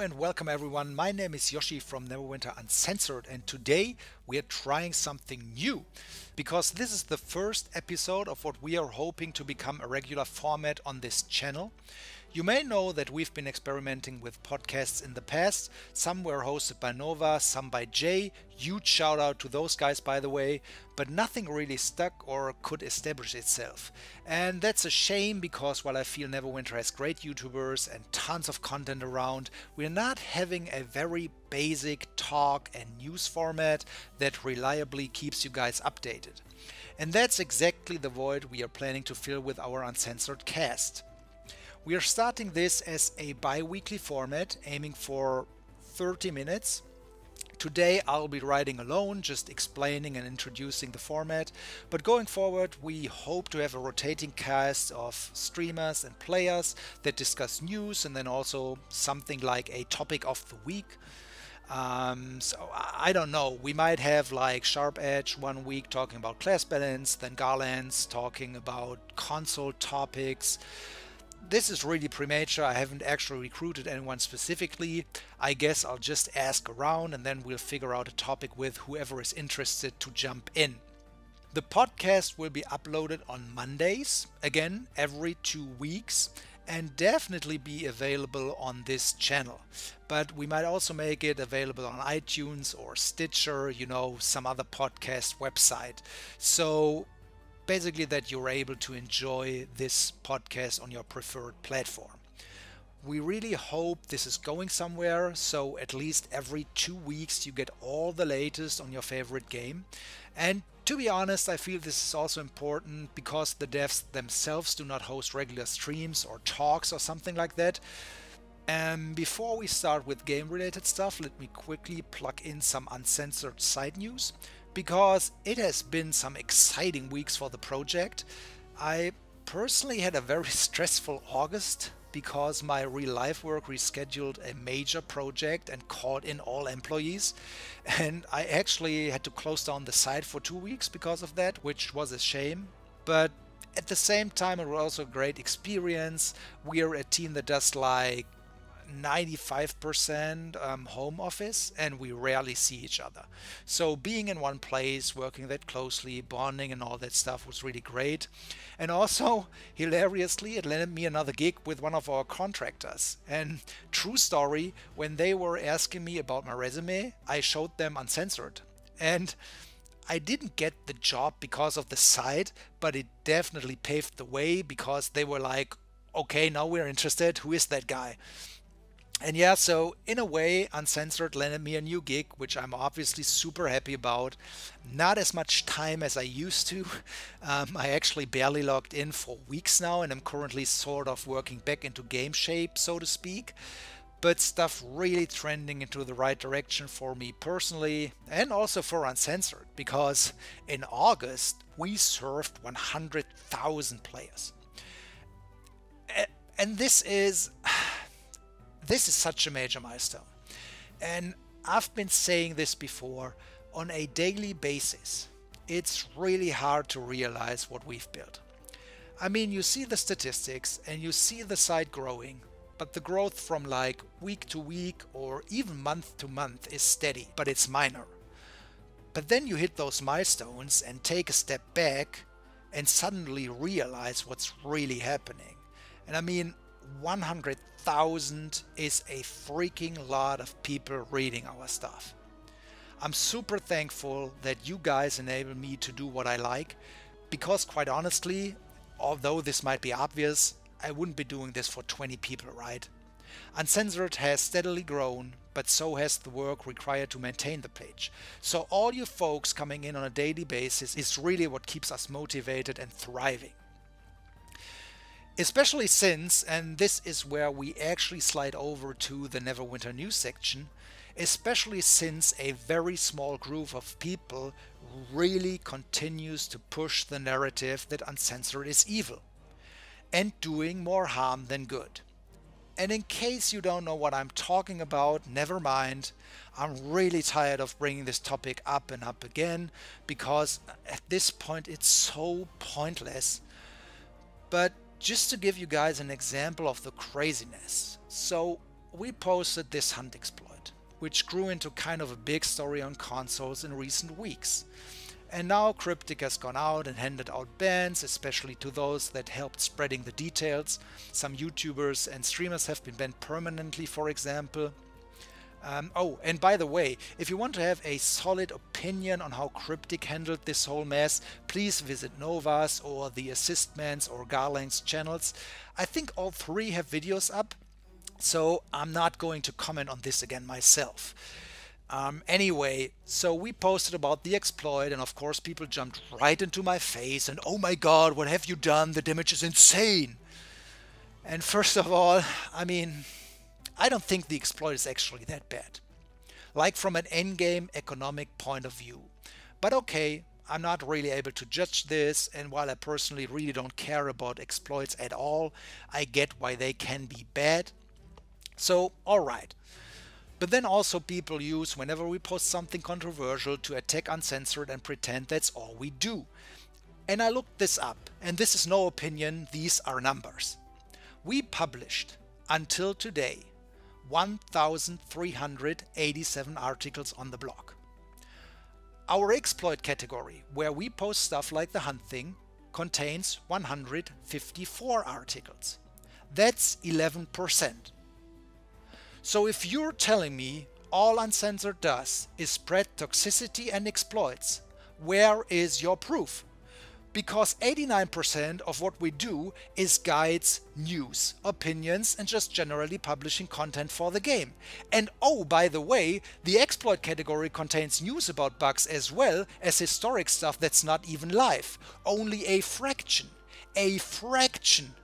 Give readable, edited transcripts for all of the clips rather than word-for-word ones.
and welcome everyone. My name is Yoshi from Neverwinter Uncensored, and today we are trying something new because this is the first episode of what we are hoping to become a regular format on this channel. You may know that we've been experimenting with podcasts in the past. Some were hosted by Nova, some by Jay. Huge shout out to those guys, by the way, but nothing really stuck or could establish itself. And that's a shame because while I feel Neverwinter has great YouTubers and tons of content around, we're not having a very basic talk and news format that reliably keeps you guys updated. And that's exactly the void we are planning to fill with our Uncensored cast. We are starting this as a bi-weekly format, aiming for 30 minutes. Today I'll be writing alone, just explaining and introducing the format, but going forward we hope to have a rotating cast of streamers and players that discuss news and then also something like a topic of the week. So I don't know, we might have like Sharp Edge one week talking about class balance, then Garlands talking about console topics. This is really premature. I haven't actually recruited anyone specifically. I guess I'll just ask around and then we'll figure out a topic with whoever is interested to jump in. The podcast will be uploaded on Mondays, again every 2 weeks, and definitely be available on this channel. But we might also make it available on iTunes or Stitcher, some other podcast website. So basically that you're able to enjoy this podcast on your preferred platform. We really hope this is going somewhere, so at least every 2 weeks you get all the latest on your favorite game. And to be honest, I feel this is also important because the devs themselves do not host regular streams or talks or something like that. And before we start with game related stuff, let me quickly plug in some uncensored side news, because it has been some exciting weeks for the project. I personally had a very stressful August because my real life work rescheduled a major project and called in all employees, and I actually had to close down the site for 2 weeks because of that, which was a shame. But at the same time it was also a great experience. We're a team that does like 95% home office and we rarely see each other. So being in one place, working that closely, bonding and all that stuff was really great. And also, hilariously, it landed me another gig with one of our contractors. And true story, when they were asking me about my resume, I showed them Uncensored. And I didn't get the job because of the site, but it definitely paved the way because they were like, okay, now we're interested, who is that guy? And yeah, so in a way, Uncensored landed me a new gig, which I'm obviously super happy about. Not as much time as I used to. I actually barely logged in for weeks now, and I'm currently sort of working back into game shape, so to speak. But stuff really trending into the right direction for me personally, and also for Uncensored, because in August we served 100,000 players. And this is such a major milestone. And I've been saying this before, on a daily basis, it's really hard to realize what we've built. I mean, you see the statistics and you see the site growing, but the growth from like week to week or even month to month is steady, but it's minor. But then you hit those milestones and take a step back and suddenly realize what's really happening. And I mean, 100,000 is a freaking lot of people reading our stuff. I'm super thankful that you guys enable me to do what I like, because quite honestly, although this might be obvious, I wouldn't be doing this for 20 people, right? Uncensored has steadily grown, but so has the work required to maintain the page. So all you folks coming in on a daily basis is really what keeps us motivated and thriving. Especially since, and this is where we actually slide over to the Neverwinter news section, especially since a very small group of people really continues to push the narrative that Uncensored is evil and doing more harm than good. And in case you don't know what I'm talking about, never mind. I'm really tired of bringing this topic up and up again because at this point it's so pointless. But just to give you guys an example of the craziness. So we posted this hunt exploit, which grew into kind of a big story on consoles in recent weeks. And now Cryptic has gone out and handed out bans, especially to those that helped spreading the details. Some YouTubers and streamers have been banned permanently, for example. Oh, and by the way, if you want to have a solid opinion on how Cryptic handled this whole mess, please visit Nova's or the Assistman's or Garlang's channels. I think all three have videos up, so I'm not going to comment on this again myself. Anyway, so we posted about the exploit, and of course people jumped right into my face and, oh my god, what have you done? The damage is insane. And first of all, I mean, I don't think the exploit is actually that bad, like from an endgame economic point of view. But okay, I'm not really able to judge this, and while I personally really don't care about exploits at all, I get why they can be bad. So, alright. But then also people use whenever we post something controversial to attack Uncensored and pretend that's all we do. And I looked this up, and this is no opinion, these are numbers. We published, until today, 1,387 articles on the blog. Our exploit category, where we post stuff like the hunt thing, contains 154 articles. That's 11%. So if you're telling me all Uncensored does is spread toxicity and exploits, where is your proof? Because 89% of what we do is guides, news, opinions, and just generally publishing content for the game. And oh, by the way, the exploit category contains news about bugs as well as historic stuff that's not even live. Only a fraction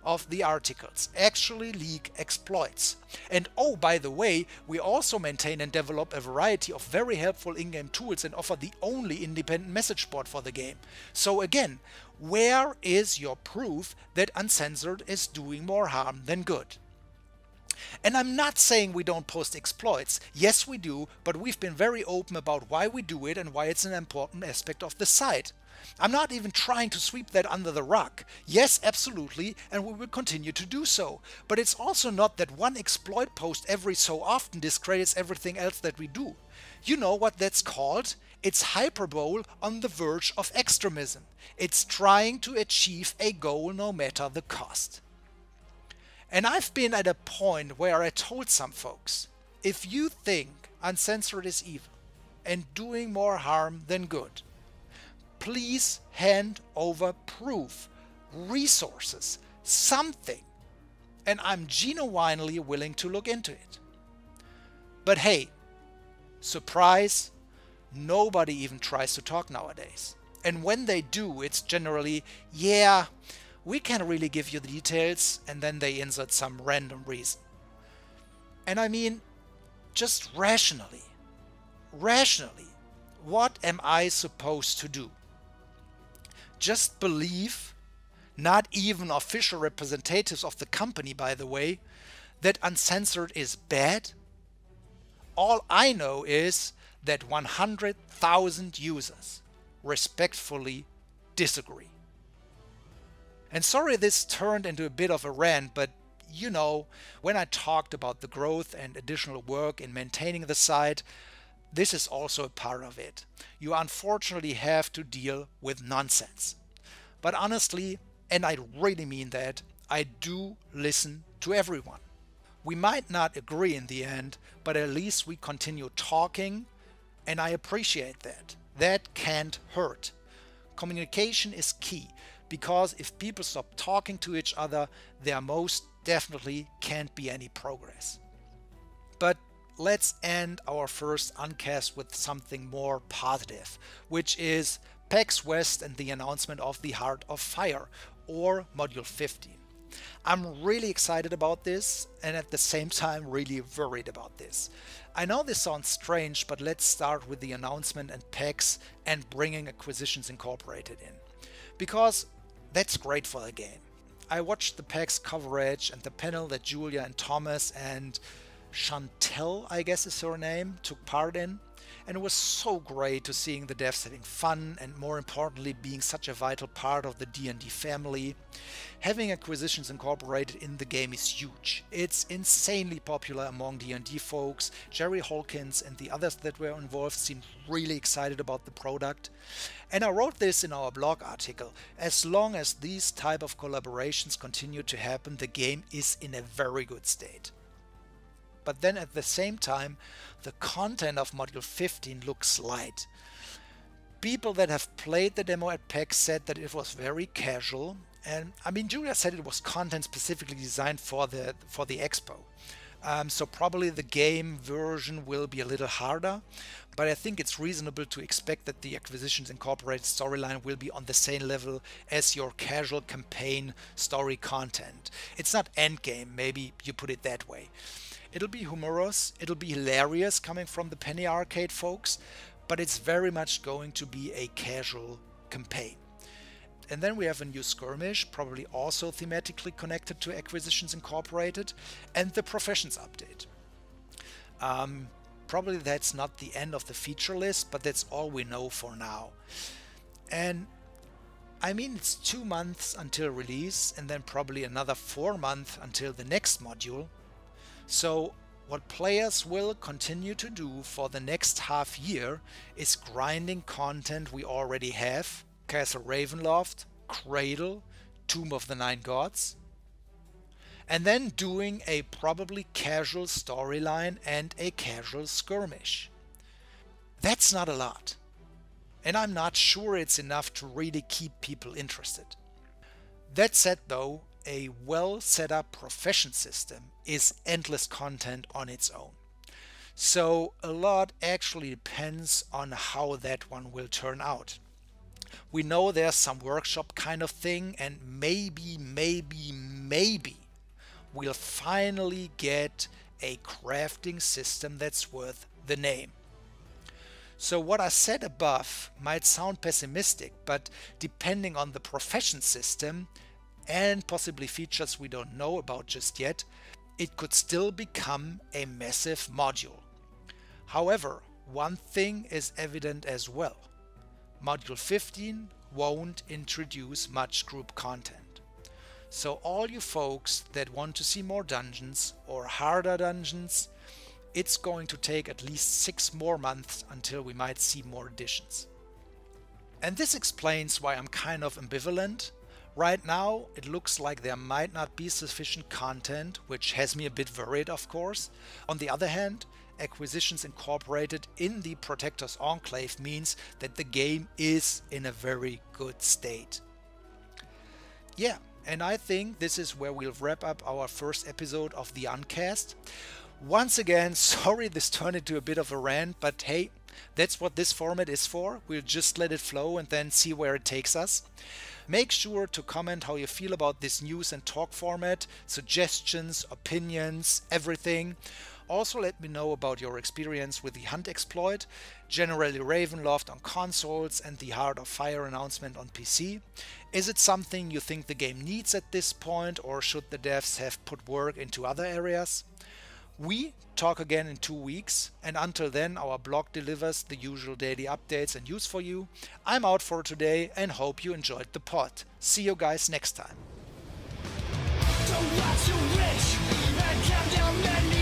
of the articles actually leak exploits. And oh, by the way, we also maintain and develop a variety of very helpful in-game tools and offer the only independent message board for the game. So again, where is your proof that Uncensored is doing more harm than good? And I'm not saying we don't post exploits. Yes, we do, but we've been very open about why we do it and why it's an important aspect of the site. I'm not even trying to sweep that under the rug. Yes, absolutely, and we will continue to do so. But it's also not that one exploit post every so often discredits everything else that we do. You know what that's called? It's hyperbole on the verge of extremism. It's trying to achieve a goal no matter the cost. And I've been at a point where I told some folks, if you think Uncensored is evil and doing more harm than good, please hand over proof, resources, something, and I'm genuinely willing to look into it. But hey, surprise, nobody even tries to talk nowadays. And when they do, it's generally, yeah, we can't really give you the details, and then they insert some random reason. And I mean, just rationally, what am I supposed to do? Just believe, not even official representatives of the company, by the way, that Uncensored is bad? All I know is that 100,000 users respectfully disagree. And sorry this turned into a bit of a rant, but you know, when I talked about the growth and additional work in maintaining the site, this is also a part of it. You unfortunately have to deal with nonsense. But honestly, and I really mean that, I do listen to everyone. We might not agree in the end, but at least we continue talking, and I appreciate that. That can't hurt. Communication is key, because if people stop talking to each other, there most definitely can't be any progress. But let's end our first uncast with something more positive, which is PAX West and the announcement of the Heart of Fire, or Module 15. I'm really excited about this, and at the same time really worried about this. I know this sounds strange, but let's start with the announcement and PAX and bringing Acquisitions Incorporated in, because that's great for the game. I watched the PAX coverage and the panel that Julia and Thomas and Chantel, I guess is her name, took part in. And it was so great to seeing the devs having fun and, more importantly, being such a vital part of the D&D family. Having Acquisitions Incorporated in the game is huge. It's insanely popular among D&D folks. Jerry Hawkins and the others that were involved seemed really excited about the product. And I wrote this in our blog article. As long as these type of collaborations continue to happen, the game is in a very good state. But then at the same time, the content of Module 15 looks light. People that have played the demo at PAX said that it was very casual, and I mean, Julia said it was content specifically designed for the expo. So probably the game version will be a little harder, but I think it's reasonable to expect that the Acquisitions Incorporated storyline will be on the same level as your casual campaign story content. It's not endgame, maybe you put it that way. It'll be humorous, it'll be hilarious coming from the Penny Arcade folks, but it's very much going to be a casual campaign. And then we have a new skirmish, probably also thematically connected to Acquisitions Incorporated, and the Professions update. Probably that's not the end of the feature list, but that's all we know for now. And I mean, it's 2 months until release, and then probably another 4 months until the next module. So what players will continue to do for the next half year is grinding content we already have: Castle Ravenloft, Cradle, Tomb of the Nine Gods, and then doing a probably casual storyline and a casual skirmish. That's not a lot, and I'm not sure it's enough to really keep people interested. That said though, a well set up profession system is endless content on its own. So a lot actually depends on how that one will turn out. We know there's some workshop kind of thing, and maybe we'll finally get a crafting system that's worth the name. So what I said above might sound pessimistic, but depending on the profession system and possibly features we don't know about just yet, it could still become a massive module. However, one thing is evident as well. Module 15 won't introduce much group content. So all you folks that want to see more dungeons or harder dungeons, it's going to take at least 6 more months until we might see more additions. And this explains why I'm kind of ambivalent. Right now, it looks like there might not be sufficient content, which has me a bit worried, of course. On the other hand, Acquisitions Incorporated in the Protector's Enclave means that the game is in a very good state. Yeah, and I think this is where we'll wrap up our first episode of the Uncast. Once again, sorry this turned into a bit of a rant, but hey, that's what this format is for. We'll just let it flow and then see where it takes us. Make sure to comment how you feel about this news and talk format, suggestions, opinions, everything. Also let me know about your experience with the Hunt exploit, generally Ravenloft on consoles and the Heart of Fire announcement on PC. Is it something you think the game needs at this point, or should the devs have put work into other areas? We talk again in 2 weeks, and until then our blog delivers the usual daily updates and news for you. I'm out for today and hope you enjoyed the pod. See you guys next time. Don't watch your wish and count down many